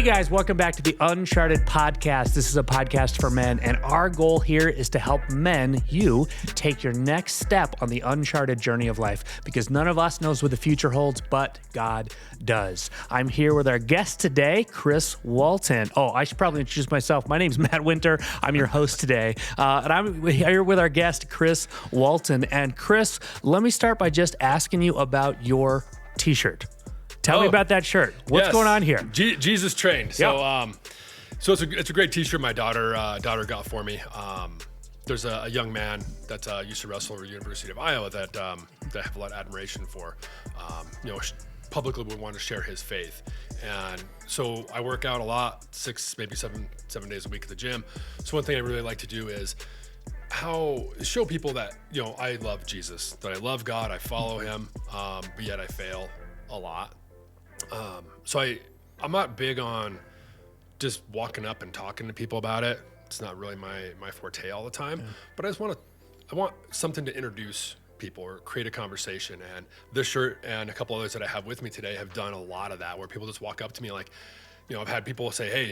Hey guys, welcome back to the Uncharted podcast. This is a podcast for men, and our goal here is to help men, you, take your next step on the uncharted journey of life, because none of us knows what the future holds, but God does. I'm here with our guest today, Chris Walton. Oh, I should probably introduce myself. My name's Matt Winter. I'm your host today, and I'm here with our guest, Chris Walton. And Chris, let me start by just asking you about your t-shirt. Tell me about that shirt. What's going on here? Jesus trained. So, Yep. So it's a great T-shirt my daughter got for me. There's a young man that used to wrestle at the University of Iowa that I have a lot of admiration for. Publicly would want to share his faith, and so I work out a lot, 6, maybe 7 days a week at the gym. So one thing I really like to do is show people that I love Jesus, that I love God, I follow Him, but yet I fail a lot. So I'm not big on just walking up and talking to people about it. It's not really my forte all the time, but I want something to introduce people or create a conversation. And this shirt and a couple others that I have with me today have done a lot of that, where people just walk up to me like, I've had people say, hey,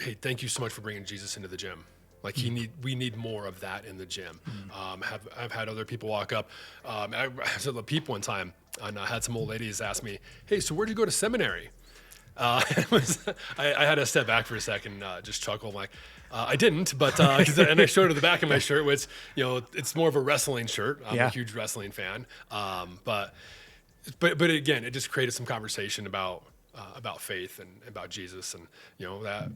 hey, thank you so much for bringing Jesus into the gym. Like we need more of that in the gym. I've had other people walk up. I was at La Peep one time, and I had some old ladies ask me, "Hey, so where'd you go to seminary?" I had to step back for a second, just chuckle, like I didn't, but and I showed her the back of my shirt, which it's more of a wrestling shirt. I'm a huge wrestling fan, but again, it just created some conversation about faith and about Jesus, and that.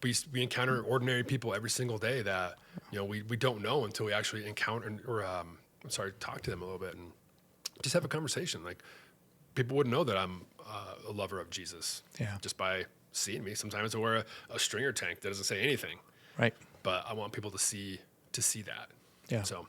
We encounter ordinary people every single day that we don't know until we actually encounter or talk to them a little bit and just have a conversation. Like, people wouldn't know that I'm a lover of Jesus just by seeing me. Sometimes I wear a stringer tank that doesn't say anything, Right. but I want people to see that. Yeah. So.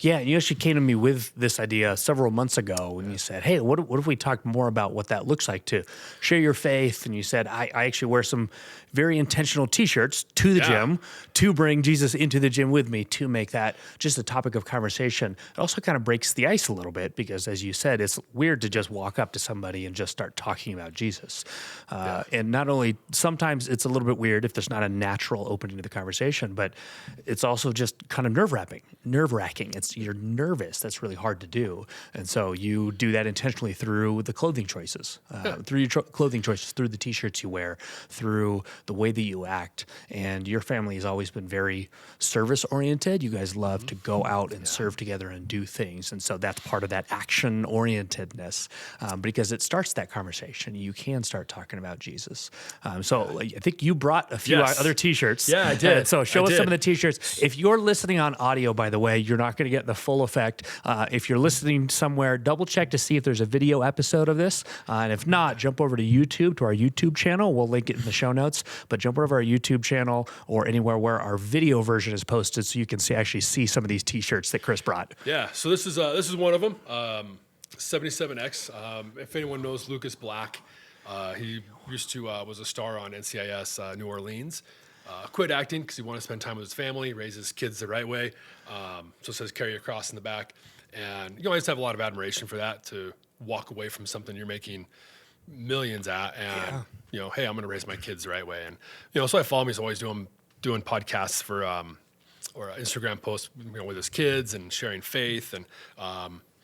Yeah, you actually came to me with this idea several months ago, and you said, hey, what if we talk more about what that looks like to share your faith? And you said, I actually wear some very intentional T-shirts to the gym to bring Jesus into the gym with me, to make that just a topic of conversation. It also kind of breaks the ice a little bit because, as you said, it's weird to just walk up to somebody and just start talking about Jesus. And not only, sometimes it's a little bit weird if there's not a natural opening to the conversation, but it's also just kind of nerve-wracking. You're nervous. That's really hard to do. And so you do that intentionally through the clothing choices, through your clothing choices, through the T-shirts you wear, through the way that you act. And your family has always been very service-oriented. You guys love to go out and serve together and do things. And so that's part of that action-orientedness, because it starts that conversation. You can start talking about Jesus. So I think you brought a few other T-shirts. Yeah, I did. So show us some of the T-shirts. If you're listening on audio, by the way, you're not going to get the full effect. If you're listening somewhere, double check to see if there's a video episode of this. And if not, jump over to YouTube, to our YouTube channel. We'll link it in the show notes. But jump over to our YouTube channel or anywhere where our video version is posted, so you can actually see some of these T-shirts that Chris brought. Yeah. So this is one of them. 77X. If anyone knows Lucas Black, he used to was a star on NCIS New Orleans. Quit acting because he wanted to spend time with his family, raise his kids the right way. So it says carry a cross in the back. And I just have a lot of admiration for that, to walk away from something you're making millions at and, hey, I'm going to raise my kids the right way. And, so I follow him. He's always doing podcasts for, or Instagram posts, with his kids and sharing faith. And,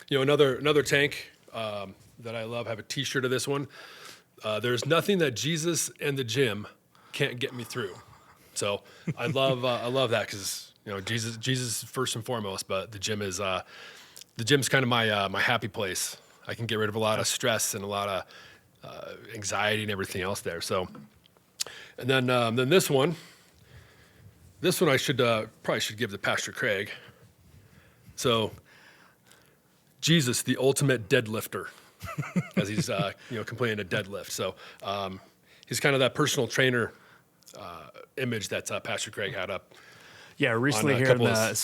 another tank that I love, I have a T-shirt of this one. There's nothing that Jesus and the gym can't get me through. So I love that because Jesus first and foremost, but the gym's kind of my happy place. I can get rid of a lot of stress and a lot of anxiety and everything else there. So, and then this one I should probably give to Pastor Craig. So, Jesus, the ultimate deadlifter, as he's completing a deadlift. So he's kind of that personal trainer image that Pastor Craig had up. Yeah, recently a here in couple the of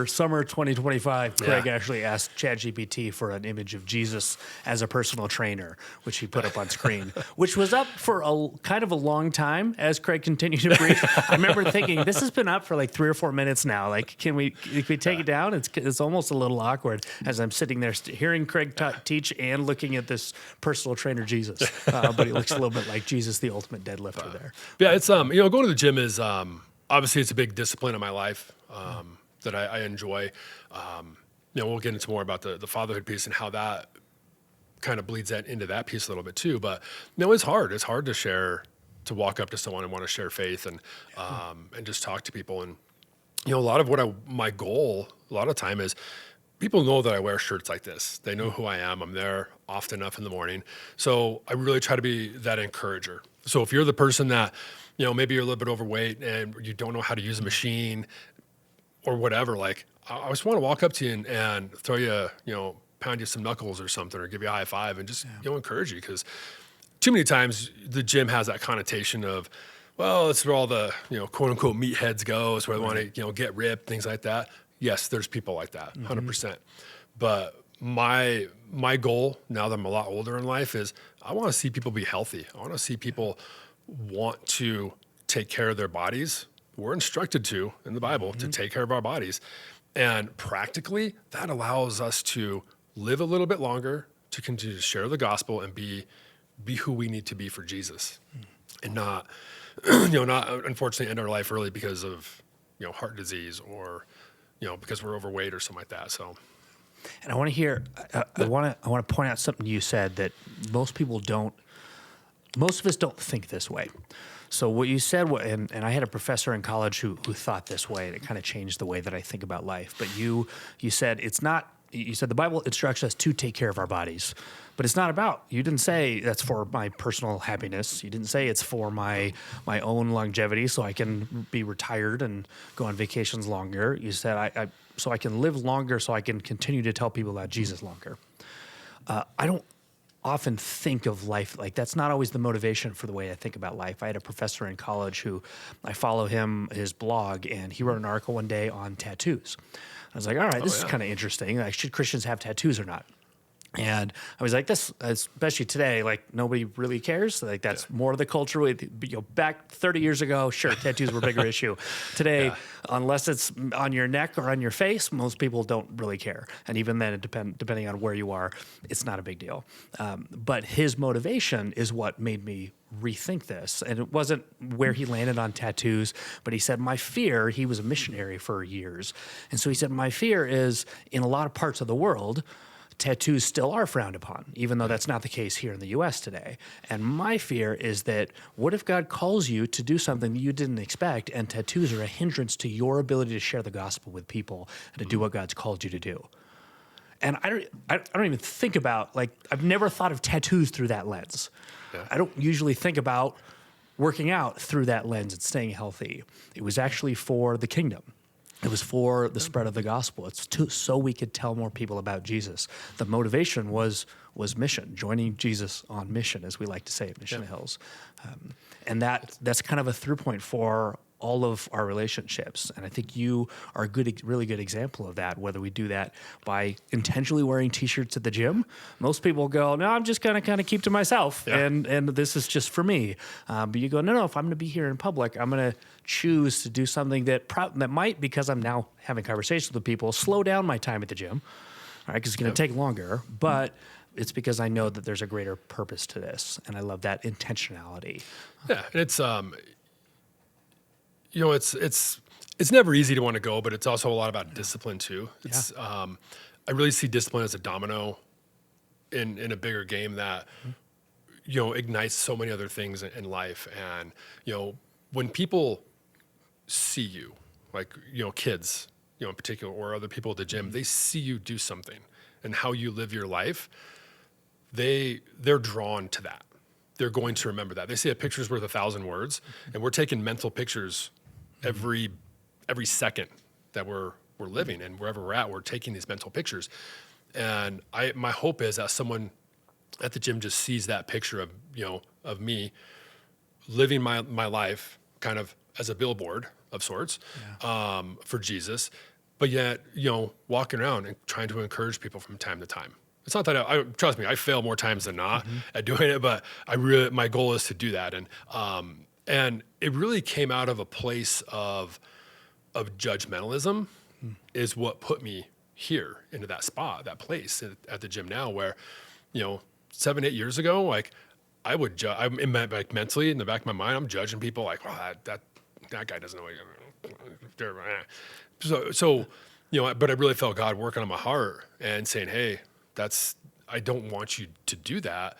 summer 2025, Craig Yeah. actually asked ChatGPT for an image of Jesus as a personal trainer, which he put up on screen, which was up for a kind of a long time as Craig continued to breathe. I remember thinking, this has been up for like 3 or 4 minutes now. Like, can we take it down? It's almost a little awkward as I'm sitting there hearing Craig teach and looking at this personal trainer Jesus, but he looks a little bit like Jesus, the ultimate deadlifter there. Yeah, it's going to the gym is obviously it's a big discipline in my life that I enjoy. We'll get into more about the fatherhood piece and how that kind of bleeds that into that piece a little bit too. But it's hard. It's hard to walk up to someone and want to share faith and just talk to people. And a lot of my goal a lot of time is people know that I wear shirts like this. They know who I am. I'm there often enough in the morning. So I really try to be that encourager. So if you're the person that, maybe you're a little bit overweight and you don't know how to use a machine or whatever, like I just want to walk up to you and throw you, pound you some knuckles or something, or give you a high five and just, encourage you. Because too many times the gym has that connotation of, well, it's where all the, quote unquote meatheads go. It's where they want to, get ripped, things like that. Yes, there's people like that, 100%. But my goal now that I'm a lot older in life is I want to see people be healthy. I want to see people want to take care of their bodies. We're instructed to, in the Bible, to take care of our bodies. And practically, that allows us to live a little bit longer, to continue to share the gospel and be who we need to be for Jesus. And not, not unfortunately end our life early because of, heart disease or, because we're overweight or something like that. So, and I want to hear. I want to point out something you said that most of us don't think this way. So what you said, and I had a professor in college who thought this way, and it kind of changed the way that I think about life. But you said it's not. You said the Bible instructs us to take care of our bodies, but it's not about. You didn't say that's for my personal happiness. You didn't say it's for my own longevity, so I can be retired and go on vacations longer. You said so I can live longer, so I can continue to tell people about Jesus longer. I don't often think of life like that's not always the motivation for the way I think about life. I had a professor in college who I follow his blog, and he wrote an article one day on tattoos. I was like, all right, this is kind of interesting. Like, should Christians have tattoos or not? And I was like, this, especially today, like nobody really cares. Like that's more of the culture. Back 30 years ago, sure, tattoos were a bigger issue. Today, unless it's on your neck or on your face, most people don't really care. And even then, depending on where you are, it's not a big deal. But his motivation is what made me rethink this. And it wasn't where he landed on tattoos, but he said, he was a missionary for years. And so he said, my fear is in a lot of parts of the world, tattoos still are frowned upon, even though that's not the case here in the U.S. today. And my fear is that what if God calls you to do something that you didn't expect, and tattoos are a hindrance to your ability to share the gospel with people and to do what God's called you to do? And I don't even think about, I've never thought of tattoos through that lens. Yeah. I don't usually think about working out through that lens and staying healthy. It was actually for the kingdom. It was for the spread of the gospel. It's so we could tell more people about Jesus. The motivation was mission, joining Jesus on mission, as we like to say at Mission Hills. And that's kind of a through point for all of our relationships. And I think you are a really good example of that, whether we do that by intentionally wearing T-shirts at the gym. Most people go, no, I'm just going to kind of keep to myself, and this is just for me. But you go, no, if I'm going to be here in public, I'm going to choose to do something that might, because I'm now having conversations with people, slow down my time at the gym, all right, because it's going to take longer. But it's because I know that there's a greater purpose to this, and I love that intentionality. Yeah, and it's it's never easy to want to go, but it's also a lot about discipline too. It's I really see discipline as a domino in a bigger game that ignites so many other things in life. And when people see you, like kids, in particular, or other people at the gym, they see you do something and how you live your life. They're drawn to that. They're going to remember that. They say a picture's worth 1,000 words, and we're taking mental pictures every second that we're living, and wherever we're at, we're taking these mental pictures. And my hope is that someone at the gym just sees that picture of of me living my life kind of as a billboard, of sorts for Jesus, but yet, walking around and trying to encourage people from time to time. It's not that I trust me, I fail more times than not at doing it, but my goal is to do that. And it really came out of a place of judgmentalism is what put me here into that spot, that place at the gym now where, 7-8 years ago, like I would like mentally in the back of my mind, I'm judging people like, wow, that guy doesn't know what so, but I really felt God working on my heart and saying, hey, I don't want you to do that,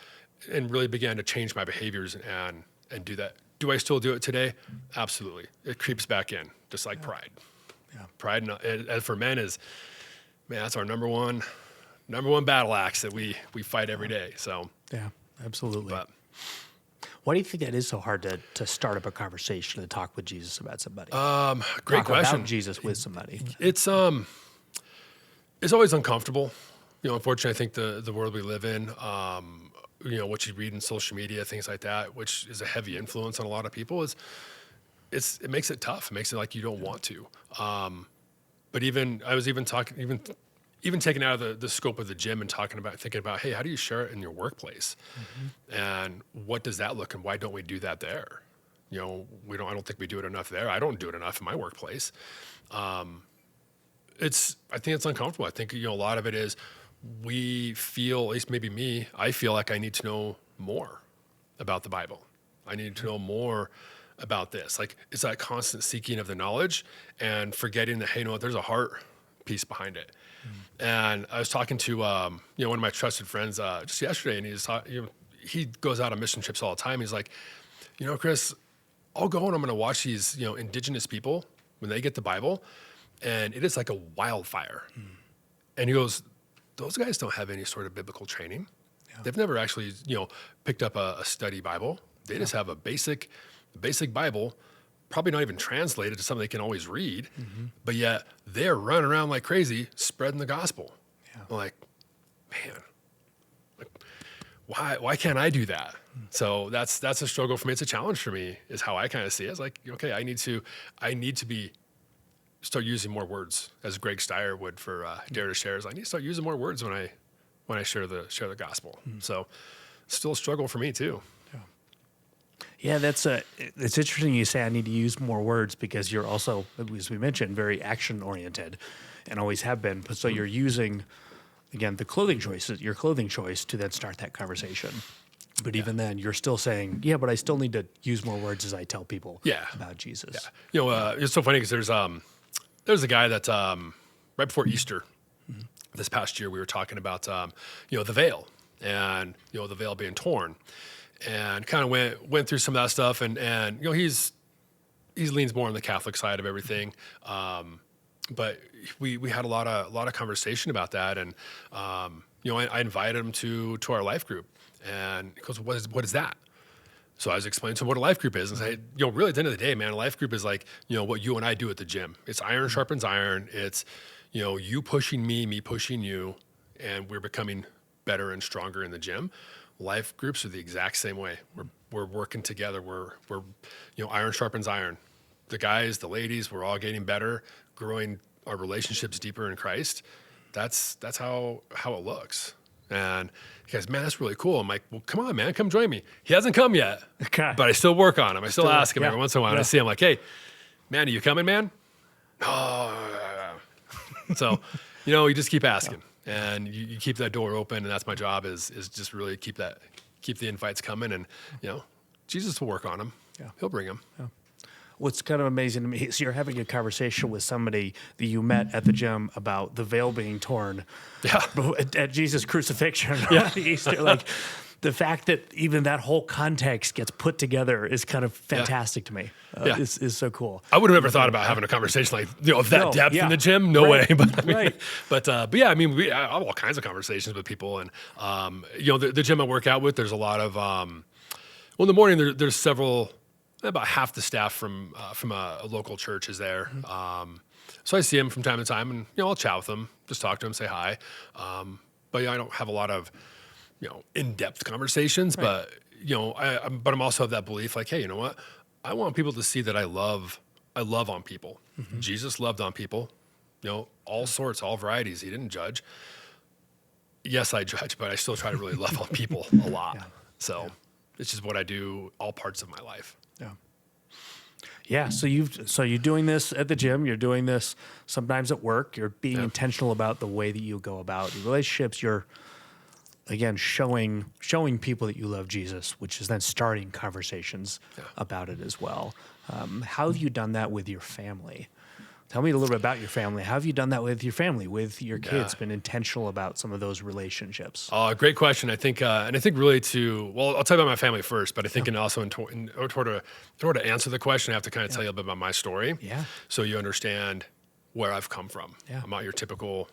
and really began to change my behaviors and do that. Do I still do it today? Absolutely. It creeps back in, just like pride. Yeah. Pride, as for men, that's our number one battle axe that we fight every day. So yeah, absolutely. But why do you think that is so hard to start up a conversation to talk with Jesus about somebody? Great question. About Jesus with somebody. It's always uncomfortable. Unfortunately, I think the world we live in, what you read in social media, things like that, which is a heavy influence on a lot of people, it makes it tough. It makes it like you don't want to. But I was even talking, even taken out of the scope of the gym and thinking about, hey, how do you share it in your workplace? And what does that look, and why don't we do that there? I don't think we do it enough there. I don't do it enough in my workplace. I think it's uncomfortable. I think, a lot of it is we feel, at least maybe me, I feel like I need to know more about the Bible. I need to know more about this. Like, it's that constant seeking of the knowledge and forgetting that, hey, there's a heart piece behind it. And I was talking to, one of my trusted friends just yesterday, and he goes out on mission trips all the time. He's like, Chris, I'll go and I'm going to watch these, indigenous people when they get the Bible, and it is like a wildfire. And he goes, those guys don't have any sort of biblical training. Yeah. They've never actually, picked up a study Bible. They just have a basic Bible, probably not even translated to something they can always read, but yet they're running around like crazy spreading the gospel. Yeah. I'm like, man, why can't I do that? So that's a struggle for me. It's a challenge for me, is how I kind of see it. It's like, okay, I need to start using more words, as Greg Steyer would for Dare to Share. I need to start using more words when I share the gospel. So still a struggle for me too. Yeah, it's interesting you say I need to use more words, because you're also, as we mentioned, very action oriented and always have been. So you're using, again, your clothing choice to then start that conversation. But even then, you're still saying, but I still need to use more words as I tell people about Jesus. Yeah. It's so funny because there's a guy that right before Easter this past year, we were talking about the veil, and the veil being torn, and kind of went through some of that stuff, and he leans more on the Catholic side of everything, but we had a lot of conversation about that, and I invited him to our life group, and he goes, what is that? So I was explaining to him what a life group is, and say, really at the end of the day, man, a life group is like, what you and I do at the gym. It's iron sharpens iron. It's, you pushing me pushing you, and we're becoming better and stronger in the gym. Life groups are the exact same way. We're working together. We're iron sharpens iron. The guys, the ladies, we're all getting better, growing our relationships deeper in Christ. That's how it looks. And he goes, man, that's really cool. I'm like, well, come on, man, come join me. He hasn't come yet, but I still work on him. I still ask him every once in a while. And I see him like, hey, man, are you coming, man? Oh, so, you just keep asking, and you keep that door open. And that's my job is just really keep the invites coming, and, Jesus will work on them. Yeah. He'll bring them. Yeah. What's kind of amazing to me is you're having a conversation with somebody that you met at the gym about the veil being torn at Jesus' crucifixion on Easter. Like, the fact that even that whole context gets put together is kind of fantastic to me. Is so cool. I would have never thought about having a conversation like of that depth in the gym. No way. But I mean, we have all kinds of conversations with people, and the gym I work out with, there's a lot of in the morning there's several. About half the staff from a local church is there. So I see him from time to time, and I'll chat with him, just talk to him, say hi. But I don't have a lot of in-depth conversations. Right. But I'm also of that belief, like, hey, you know what? I want people to see that I love I love on people. Jesus loved on people, all sorts, all varieties. He didn't judge. Yes, I judge, but I still try to really love on people a lot. Yeah. So it's just what I do all parts of my life. Yeah. Yeah. So you're doing this at the gym. You're doing this sometimes at work. You're being intentional about the way that you go about your relationships. You're, again, showing people that you love Jesus, which is then starting conversations about it as well. How have you done that with your family? Tell me a little bit about your family. How have you done that with your family, with your kids? Been intentional about some of those relationships? Great question. I think, and I think really I'll tell you about my family first, but I think in order to answer the question, I have to kind of tell you a bit about my story. Yeah. So you understand where I've come from. Yeah. I'm not your typical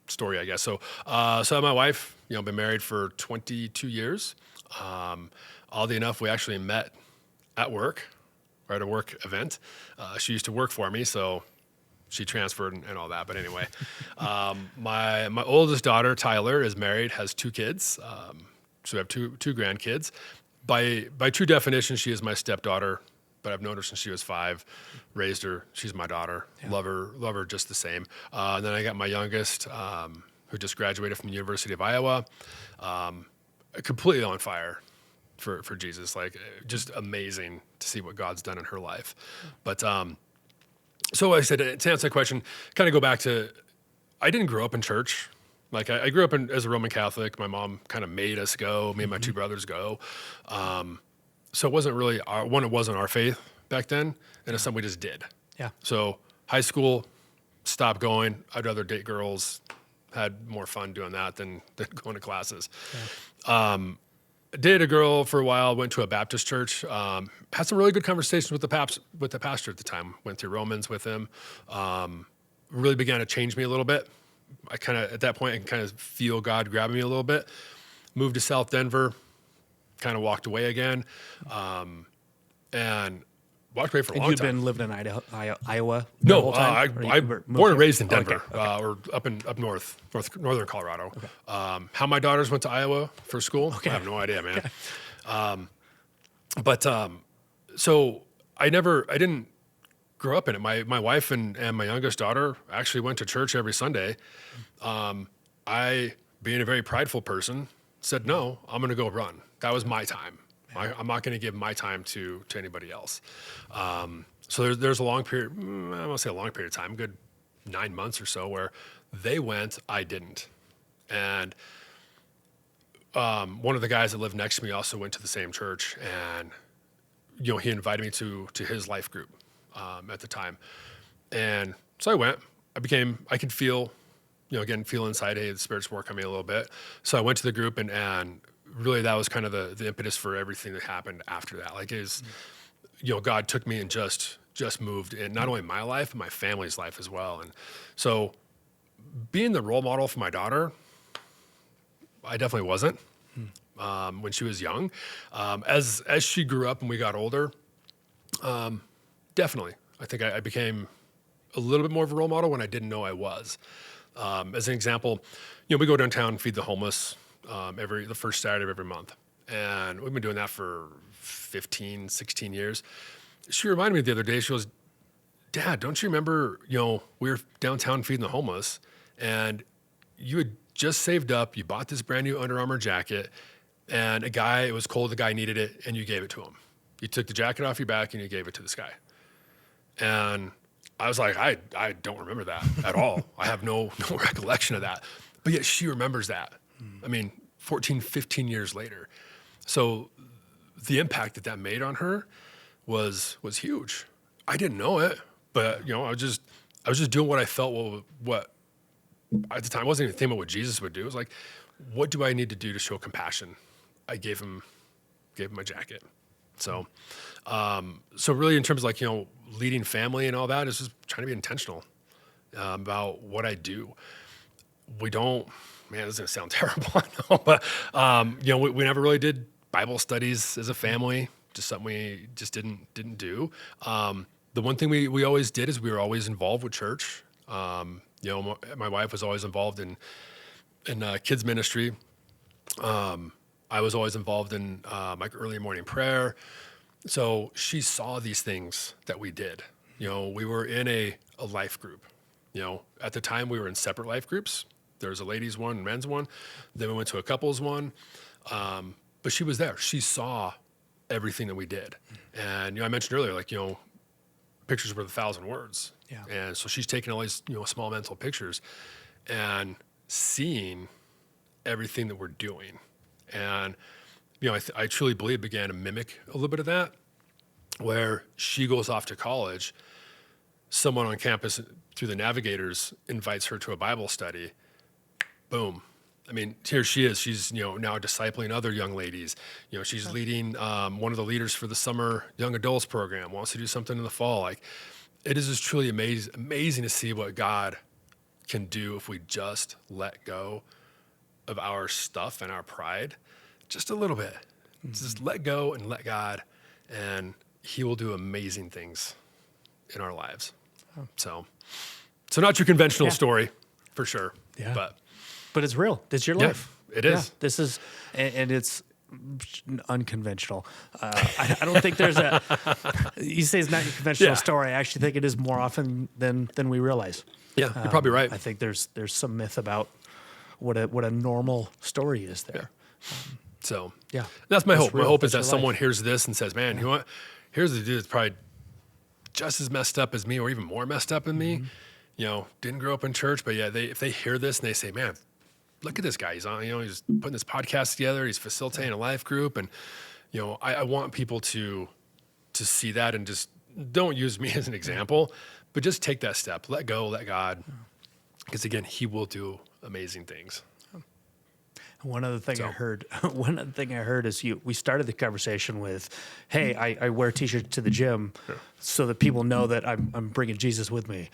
story, I guess. So my wife, been married for 22 years. Oddly enough, we actually met at work. Or at a work event. She used to work for me, so she transferred and all that. But anyway, my oldest daughter, Tyler, is married, has 2 kids. So we have two grandkids. By true definition, she is my stepdaughter, but I've known her since she was 5, raised her. She's my daughter. Yeah. Love her just the same. And then I got my youngest, who just graduated from the University of Iowa, completely on fire for Jesus, like just amazing to see what God's done in her life. But so I said, to answer that question, kind of go back to, I didn't grow up in church. Like I grew up as a Roman Catholic. My mom kind of made us go, me and my 2 brothers go. So it wasn't really it wasn't our faith back then, and it's something we just did. Yeah. So high school, stopped going. I'd rather date girls, had more fun doing that than going to classes. Yeah. Dated a girl for a while, went to a Baptist church, had some really good conversations with the pastor at the time, went through Romans with him, really began to change me a little bit. At that point, I can kind of feel God grabbing me a little bit. Moved to South Denver, kind of walked away again, and walked away for a long time. You've been living in Iowa? No, the whole time? I born and raised in Denver, Okay. or up northern Colorado. Okay. How my daughters went to Iowa for school, I have no idea, man. Okay. So I didn't grow up in it. My wife and my youngest daughter actually went to church every Sunday. I, being a very prideful person, said, no, I'm going to go run. That was my time. I'm not going to give my time to anybody else. So there's a long period, I won't say a long period of time, good 9 months or so, where they went, I didn't. And one of the guys that lived next to me also went to the same church, and he invited me to his life group at the time. And so I went. I could feel, feel inside, hey, the Spirit's working on me a little bit. So I went to the group, and really that was kind of the impetus for everything that happened after that. Like God took me and just moved in not only my life, but my family's life as well. And so being the role model for my daughter, I definitely wasn't when she was young. As she grew up and we got older, definitely. I think I became a little bit more of a role model when I didn't know I was. As an example, we go downtown and feed the homeless the first Saturday of every month. And we've been doing that for 15, 16 years. She reminded me the other day, she goes, Dad, don't you remember, we were downtown feeding the homeless, and you had just saved up, you bought this brand new Under Armour jacket, and it was cold, the guy needed it, and you gave it to him. You took the jacket off your back and you gave it to this guy. And I was like, I don't remember that at all. I have no recollection of that. But yet she remembers that. I mean, 14, 15 years later. So the impact that made on her was huge. I didn't know it, but I was just doing what I felt what at the time I wasn't even thinking about what Jesus would do. It was like, what do I need to do to show compassion? I gave him my jacket. So really in terms of leading family and all that is just trying to be intentional about what I do. We don't, man, this is gonna sound terrible, I know, but we never really did Bible studies as a family. Just something we just didn't do. The one thing we always did is we were always involved with church. My wife was always involved in kids ministry. I was always involved in early morning prayer. So she saw these things that we did. we were in a life group. At the time we were in separate life groups. There was a ladies one and men's one. Then we went to a couples one. But she was there. She saw everything that we did. And, I mentioned earlier, pictures worth 1,000 words. Yeah. And so she's taking all these, small mental pictures and seeing everything that we're doing. And, I truly believe began to mimic a little bit of that, where she goes off to college, someone on campus through the navigators invites her to a Bible study. Boom. I mean, here she is. She's, now discipling other young ladies. She's leading one of the leaders for the summer young adults program, wants to do something in the fall. It is just truly amazing to see what God can do if we just let go of our stuff and our pride just a little bit. Mm-hmm. Just let go and let God, and he will do amazing things in our lives. Oh. So not your conventional story for sure. Yeah. But it's real. It's your life. It is. Yeah, this is, and it's unconventional. I don't think there's you say it's not your conventional story. I actually think it is more often than we realize. Yeah, you're probably right. I think there's some myth about what a normal story is there. Yeah. That's my hope. My hope is that someone life. hears this and says, man, you know what? Here's the dude that's probably just as messed up as me or even more messed up than me. Didn't grow up in church, but if they hear this and they say, man, look at this guy. He's on, he's putting this podcast together. He's facilitating a life group. And, I want people to see that and just don't use me as an example, but just take that step. Let go, let God. Because again, he will do amazing things. One other thing I heard is we started the conversation with, hey, I wear T-shirts to the gym so that people know that I'm bringing Jesus with me.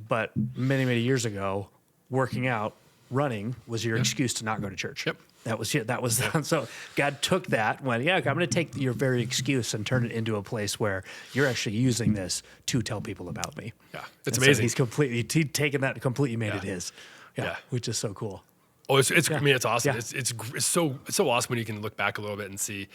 But many, many years ago, working out, running was your excuse to not go to church. Yep. That was so God took that, went, I'm going to take your very excuse and turn it into a place where you're actually using this to tell people about me. Yeah, it's amazing. So he's taken that and completely made it his. Yeah, which is so cool. Oh, it's I mean, it's awesome. Yeah. It's so awesome when you can look back a little bit and see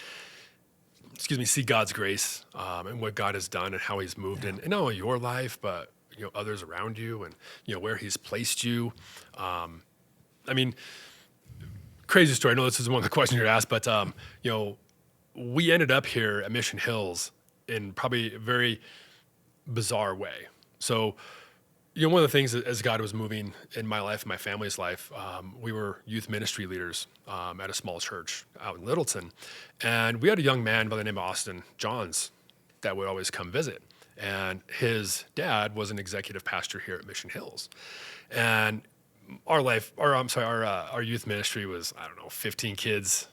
God's grace and what God has done and how he's moved in not only your life, but others around you and where he's placed you. I mean, crazy story. I know this is one of the questions you're asked, but we ended up here at Mission Hills in probably a very bizarre way. So, one of the things as God was moving in my life and my family's life, we were youth ministry leaders at a small church out in Littleton. And we had a young man by the name of Austin Johns that would always come visit. And his dad was an executive pastor here at Mission Hills. And our youth ministry was, 15 kids,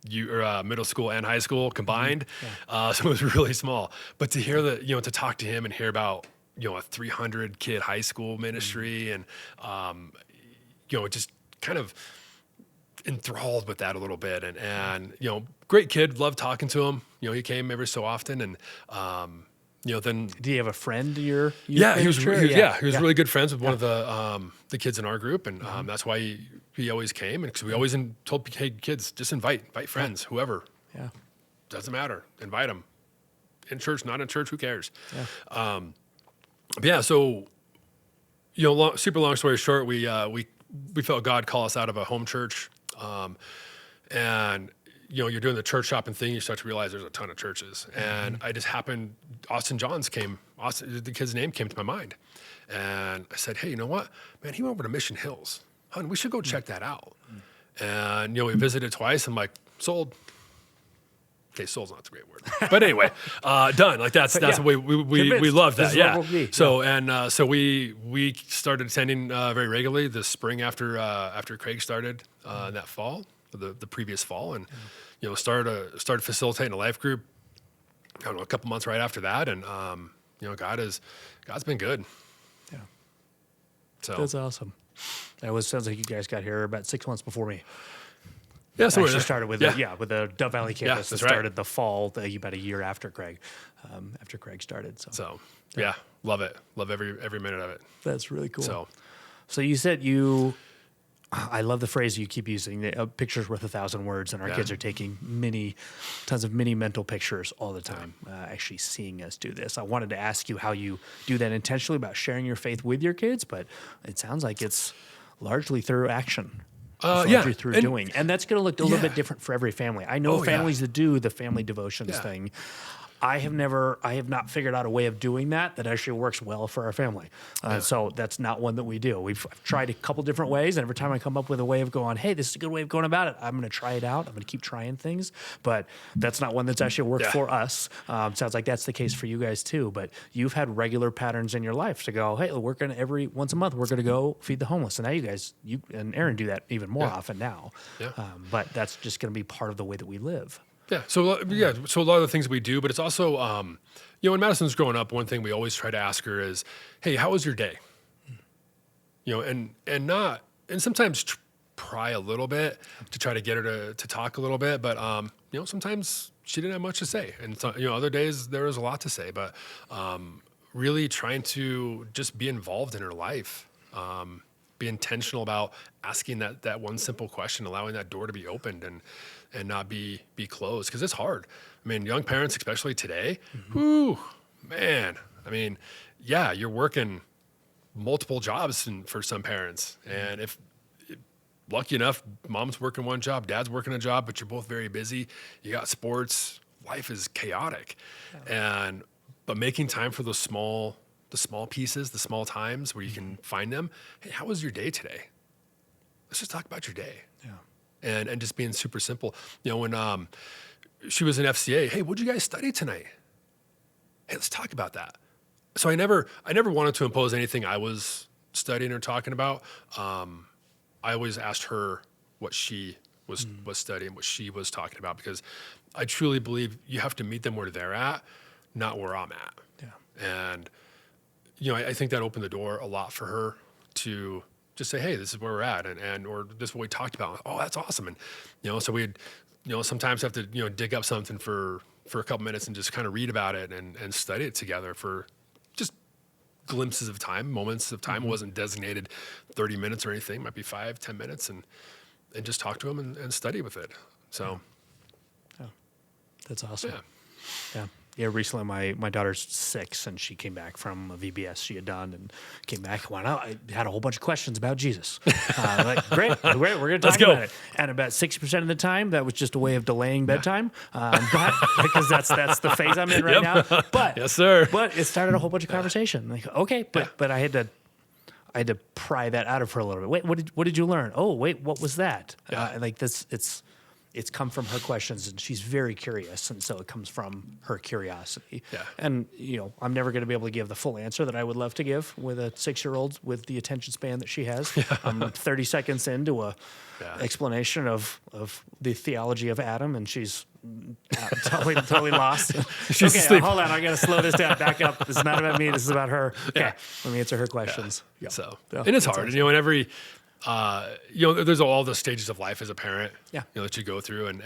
middle school and high school combined. Mm-hmm. So it was really small. But to hear to talk to him and hear about, a 300 kid high school ministry and, just kind of enthralled with that a little bit. And great kid, loved talking to him. He came every so often and, then. Did he have a friend? He was really good friends with one of the kids in our group, and that's why he always came. And because we always told, hey kids, just invite friends, whoever. Yeah, doesn't matter. Invite them. In church, not in church, who cares? Yeah. So super long story short, we felt God call us out of a home church, and. You're doing the church shopping thing, you start to realize there's a ton of churches. And I just happened, the kid's name came to my mind. And I said, hey, you know what? Man, he went over to Mission Hills. Hun, we should go check that out. And, we visited twice. I'm like, sold. Okay, sold's not the great word. But anyway, done. Like that's the way we love that. Yeah. So we started attending very regularly this spring after Craig started that fall. The previous fall, and started facilitating a life group. A couple months right after that, and God's been good. Yeah, so that's awesome. It sounds like you guys got here about 6 months before me. Yeah, so we started with the Dove Valley campus. That started the fall, about a year after Craig started. So love it. Love every minute of it. That's really cool. So you said you I love the phrase you keep using, a picture's worth 1,000 words, and our kids are taking tons of mini mental pictures all the time, actually seeing us do this. I wanted to ask you how you do that intentionally about sharing your faith with your kids, but it sounds like it's largely through action. Largely through doing. And that's going to look a little bit different for every family. I know families that do the family devotions thing. I have not figured out a way of doing that actually works well for our family. So that's not one that we do. We've tried a couple different ways, and every time I come up with a way of going, hey, this is a good way of going about it, I'm going to try it out. I'm going to keep trying things, but that's not one that's actually worked for us. Sounds like that's the case for you guys too, but you've had regular patterns in your life to go, hey, we're going to once a month, we're going to go feed the homeless. And now you and Aaron do that even more often now. Yeah. But that's just going to be part of the way that we live. Yeah. So a lot of the things we do, but it's also, when Madison's growing up, one thing we always try to ask her is, hey, how was your day? And sometimes pry a little bit to try to get her to talk a little bit, but, sometimes she didn't have much to say. And, other days there was a lot to say, but, really trying to just be involved in her life, be intentional about asking that one simple question, allowing that door to be opened and not be closed, because it's hard. I mean, young parents, especially today, whew, man. I mean, you're working multiple jobs for some parents, and if lucky enough, mom's working one job, dad's working a job, but you're both very busy. You got sports. Life is chaotic, but making time for the small pieces, the small times where you can find them. Hey, how was your day today? Let's just talk about your day. Yeah. And just being super simple. When she was in FCA, hey, what'd you guys study tonight? Hey, let's talk about that. So I never wanted to impose anything I was studying or talking about. I always asked her what she was studying, what she was talking about, because I truly believe you have to meet them where they're at, not where I'm at. Yeah. And I think that opened the door a lot for her to just say, hey, this is where we're at, or this is what we talked about. Oh, that's awesome. And, so we'd, sometimes have to, dig up something for a couple minutes and just kind of read about it and study it together for just glimpses of time, moments of time. It wasn't designated 30 minutes or anything. It might be 5-10 minutes and just talk to them and study with it. So. Yeah. That's awesome. Yeah. Yeah, recently my daughter's 6, and she came back from a VBS she had done and came back. Well, I had a whole bunch of questions about Jesus. Great, we're going to talk about it. And about 60% of the time, that was just a way of delaying bedtime, but because that's the phase I'm in right now. But yes, sir. But it started a whole bunch of conversation. Like, okay, but I had to pry that out of her a little bit. Wait, what did you learn? Oh, wait, what was that? It's come from her questions, and she's very curious, and so it comes from her curiosity. Yeah. And, I'm never going to be able to give the full answer that I would love to give with a 6-year-old with the attention span that she has. I'm 30 seconds into a explanation of the theology of Adam, and she's totally lost. She's asleep. Hold on, I got to slow this down, back up. This is not about me, this is about her. Okay, let me answer her questions. Yeah. So, and it's hard. Awesome. And every... there's all the stages of life as a parent, that you go through. And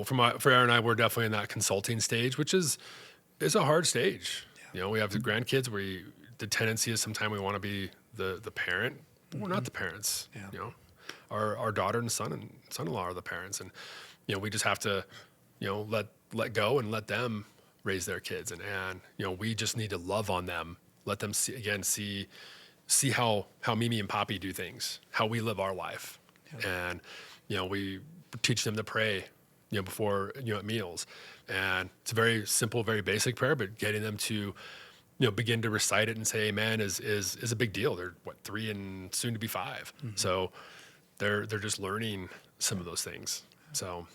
for Aaron and I, we're definitely in that consulting stage, which is a hard stage. Yeah. We have the grandkids where the tendency is sometimes we want to be the parent, but we're not the parents. Yeah. Our daughter and son-in-law are the parents. And, we just have to, let go and let them raise their kids. And we just need to love on them, let them see how Mimi and Poppy do things, how we live our life. Yeah. And, we teach them to pray, before, at meals. And it's a very simple, very basic prayer, but getting them to, begin to recite it and say amen is a big deal. They're 3 and soon to be 5. Mm-hmm. So they're just learning some of those things. So.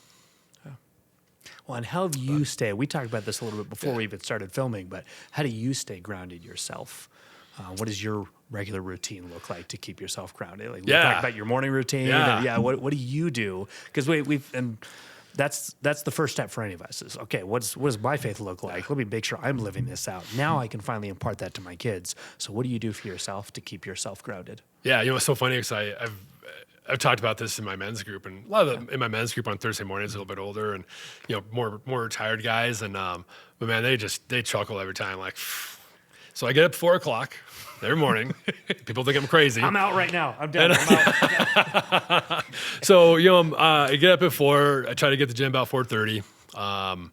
Well, and how have you stay? We talked about this a little bit before we even started filming, but how do you stay grounded yourself? What does your regular routine look like to keep yourself grounded? Like we talked about your morning routine. Yeah. And what do you do? Because that's the first step for any of us is, okay, what does my faith look like? Let me make sure I'm living this out. Now I can finally impart that to my kids. So what do you do for yourself to keep yourself grounded? Yeah, it's so funny because I've talked about this in my men's group, and a lot of them in my men's group on Thursday mornings, a little bit older and, more retired guys. And, but man, they chuckle every time. Like, So I get up 4:00 every morning. People think I'm crazy. I'm out right now. I'm done. I'm out. So, I get up at 4. I try to get to the gym about 4:30. On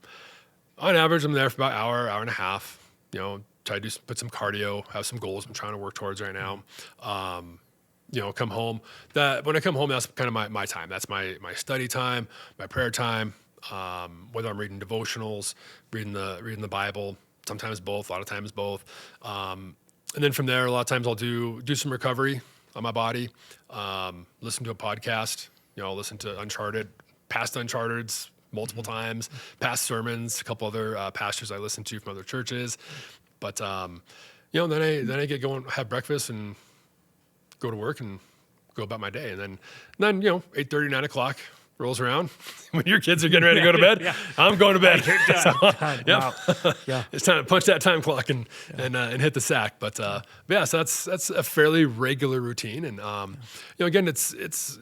average, I'm there for about hour and a half. Try to put some cardio, have some goals I'm trying to work towards right now. Come home. When I come home, that's kind of my time. That's my study time, my prayer time. Whether I'm reading devotionals, reading the Bible, sometimes both, a lot of times both. And then from there, a lot of times I'll do some recovery on my body, listen to a podcast, listen to Uncharted, past Uncharted's multiple times, past sermons, a couple other pastors I listen to from other churches. But, then I get going, have breakfast and go to work and go about my day. And then 8:30, 9 o'clock rolls around when your kids are getting ready to go to bed. Yeah. I'm going to bed. Done. Wow. Yeah. It's time to punch that time clock and hit the sack. But so that's a fairly regular routine. And again, it's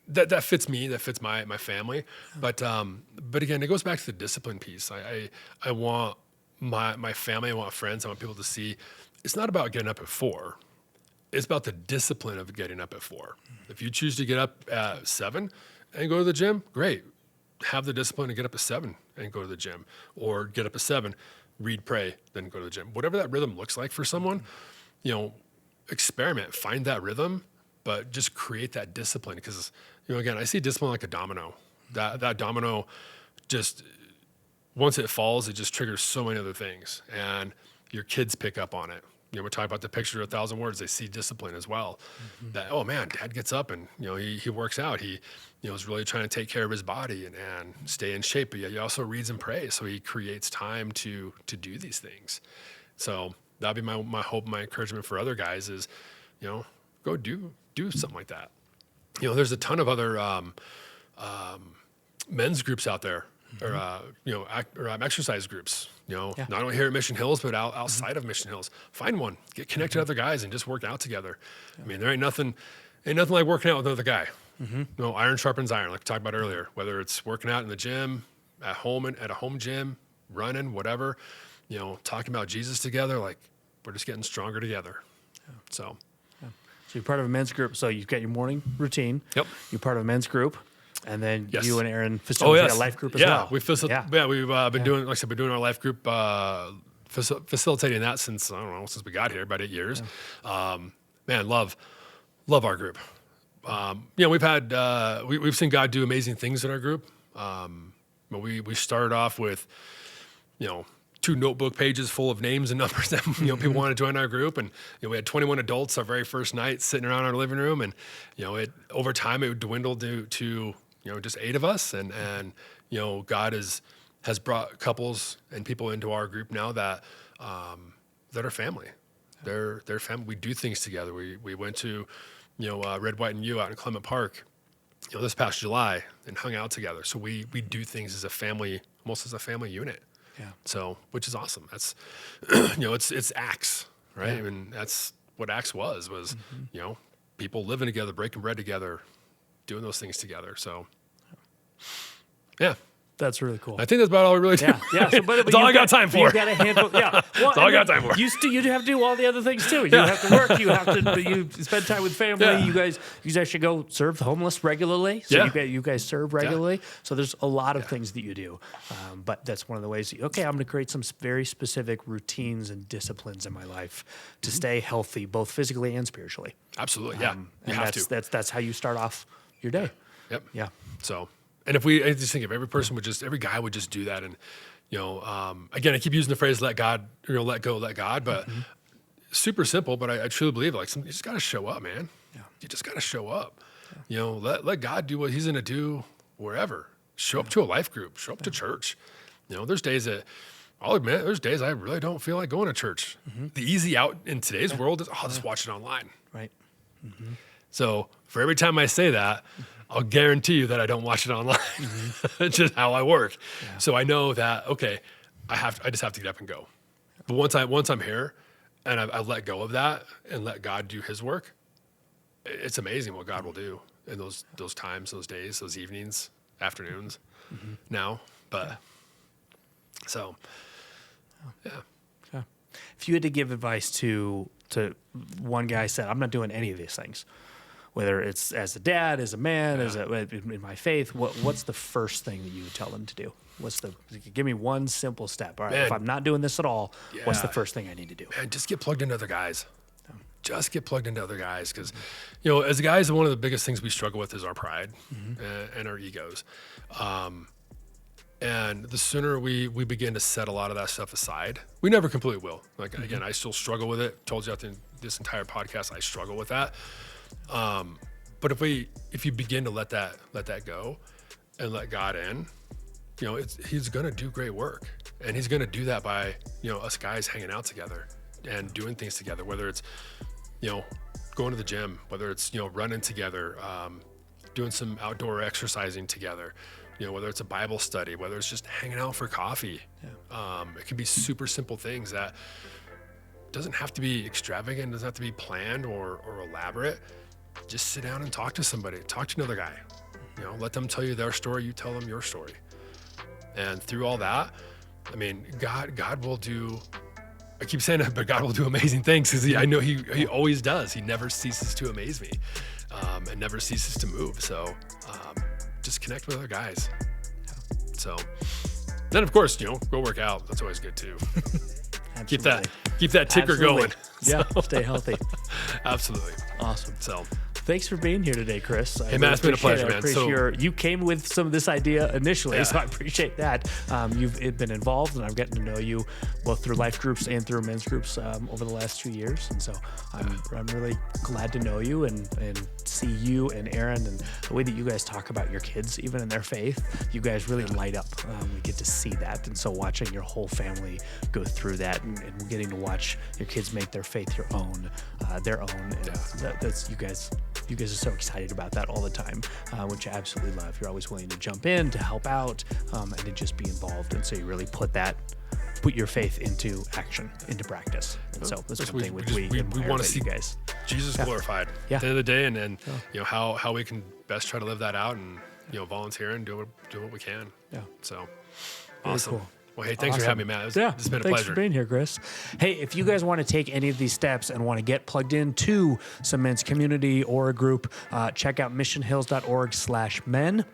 that fits me, that fits my family. But again, it goes back to the discipline piece. I want my family, I want friends, I want people to see it's not about getting up at 4. It's about the discipline of getting up at 4. If you choose to get up at 7 and go to the gym, great. Have the discipline to get up at 7 and go to the gym, or get up at 7, read, pray, then go to the gym. Whatever that rhythm looks like for someone, experiment, find that rhythm, but just create that discipline. Because, again, I see discipline like a domino. That domino just, once it falls, it just triggers so many other things. And your kids pick up on it. We're talking about the picture of 1,000 words. They see discipline as well. Mm-hmm. That, oh man, dad gets up and, he works out. He, is really trying to take care of his body and stay in shape. But he also reads and prays. So he creates time to do these things. So that'd be my hope, my encouragement for other guys is, go do something like that. There's a ton of other men's groups out there. Mm-hmm. or exercise groups, not only here at Mission Hills, but outside of Mission Hills. Find one, get connected to other guys and just work out together. Yeah. I mean, there ain't nothing like working out with another guy. Mm-hmm. Iron sharpens iron, like we talked about earlier, whether it's working out in the gym, at home, at a home gym, running, whatever, talking about Jesus together, like we're just getting stronger together. Yeah. So you're part of a men's group. So you've got your morning routine. Yep. You're part of a men's group. And then yes. you and Aaron facilitate a life group as well. We've been doing, like I said, doing our life group, facilitating that since we got here, about 8 years. Yeah. Love our group. We've had, we've seen God do amazing things in our group. We started off with, 2 notebook pages full of names and numbers that people want to join our group, and we had 21 adults our very first night sitting around our living room, and over time it dwindled to just 8 of us, and God has brought couples and people into our group now that are family. They're family. We do things together. We went to Red, White, and You out in Clement Park this past July and hung out together. So we do things as a family, almost as a family unit. Yeah. So, which is awesome. That's, it's Acts, right? Yeah. I mean, that's what Acts was, mm-hmm. People living together, breaking bread together, doing those things together. So, yeah. That's really cool. I think that's about all we really do. Yeah. So, but that's all I got time for. You got to handle. Yeah. Well, that's all I got time for. You have to do all the other things too. You have to work. You have to. You spend time with family. Yeah. You guys should go serve the homeless regularly. So you guys serve regularly. Yeah. So there's a lot of things that you do. But that's one of the ways. I'm going to create some very specific routines and disciplines in my life to stay healthy, both physically and spiritually. Absolutely. Yeah. You have to. That's how you start off your day. Yep. Yeah. So. And I just think if every guy would just do that, and again, I keep using the phrase "let God," let go, let God, but mm-hmm. super simple. But I truly believe you just got to show up, man. Yeah. You just got to show up. Yeah. Let God do what He's going to do wherever. Show up to a life group. Show up to church. There's days that I'll admit there's days I really don't feel like going to church. Mm-hmm. The easy out in today's world is I'll just watch it online. Right. Mm-hmm. So for every time I say that. Mm-hmm. I'll guarantee you that I don't watch it online. Mm-hmm. It's just how I work. Yeah. So I know that, okay, I just have to get up and go. But once I'm here and I let go of that and let God do His work, it's amazing what God will do in those times, those days, those evenings, afternoons mm-hmm. now. But so, yeah. if you had to give advice to one guy said, I'm not doing any of these things, whether it's as a dad, as a man, in my faith, what's the first thing that you would tell them to do? Give me one simple step. All right, if I'm not doing this at all, what's the first thing I need to do? Man, just get plugged into other guys. Just get plugged into other guys, because, as guys, one of the biggest things we struggle with is our pride and our egos. And the sooner we begin to set a lot of that stuff aside, we never completely will. Like, again, I still struggle with it. Told you after this entire podcast, I struggle with that. But if you begin to let that go and let God in, he's going to do great work, and he's going to do that by, us guys hanging out together and doing things together, whether it's, going to the gym, whether it's, running together, doing some outdoor exercising together, whether it's a Bible study, whether it's just hanging out for coffee. It can be super simple things that doesn't have to be extravagant, doesn't have to be planned or elaborate. Just sit down and talk to somebody, talk to another guy, let them tell you their story, you tell them your story. And through all that, I mean, God will do, I keep saying it, but God will do amazing things, because I know he always does. He never ceases to amaze me, and never ceases to move. So just connect with other guys. So then, of course, go work out. That's always good too. keep that ticker going. Yeah, stay healthy. Absolutely. Awesome. So thanks for being here today, Chris. Hey, man, it's been a pleasure, man. You came with some of this idea initially, so I appreciate that. You've been involved, and I'm getting to know you both through life groups and through men's groups over the last 2 years. And so I'm really glad to know you and see you and Aaron, and the way that you guys talk about your kids, even in their faith. You guys really light up. We get to see that. And so watching your whole family go through that, and getting to watch your kids make their faith their own. That's you guys are so excited about that all the time, which I absolutely love. You're always willing to jump in, to help out, and to just be involved. And so you really put your faith into action, into practice. And so that's something we want to see you guys. Jesus glorified at the end of the day, and then how we can best try to live that out, and volunteer and do what we can. Yeah. So Very awesome. Cool. Well, hey, thanks for having me, Matt. It's been a pleasure. Thanks for being here, Chris. Hey, if you guys want to take any of these steps and want to get plugged into some men's community or a group, check out missionhills.org/men.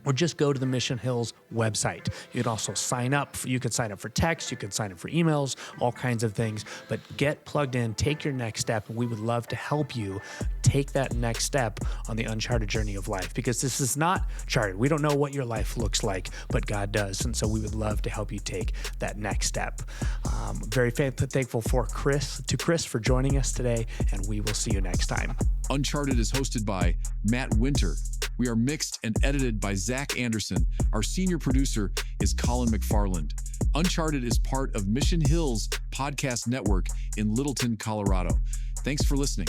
Or just go to the Mission Hills website. You can also sign up. You can sign up for text. You can sign up for emails, all kinds of things. But get plugged in. Take your next step. We would love to help you take that next step on the uncharted journey of life, because this is not charted. We don't know what your life looks like, but God does. And so we would love to help you take that next step. Very thankful for Chris for joining us today, and we will see you next time. Uncharted is hosted by Matt Winter. We are mixed and edited by Zach Anderson. Our senior producer is Colin McFarland. Uncharted is part of Mission Hills Podcast Network in Littleton, Colorado. Thanks for listening.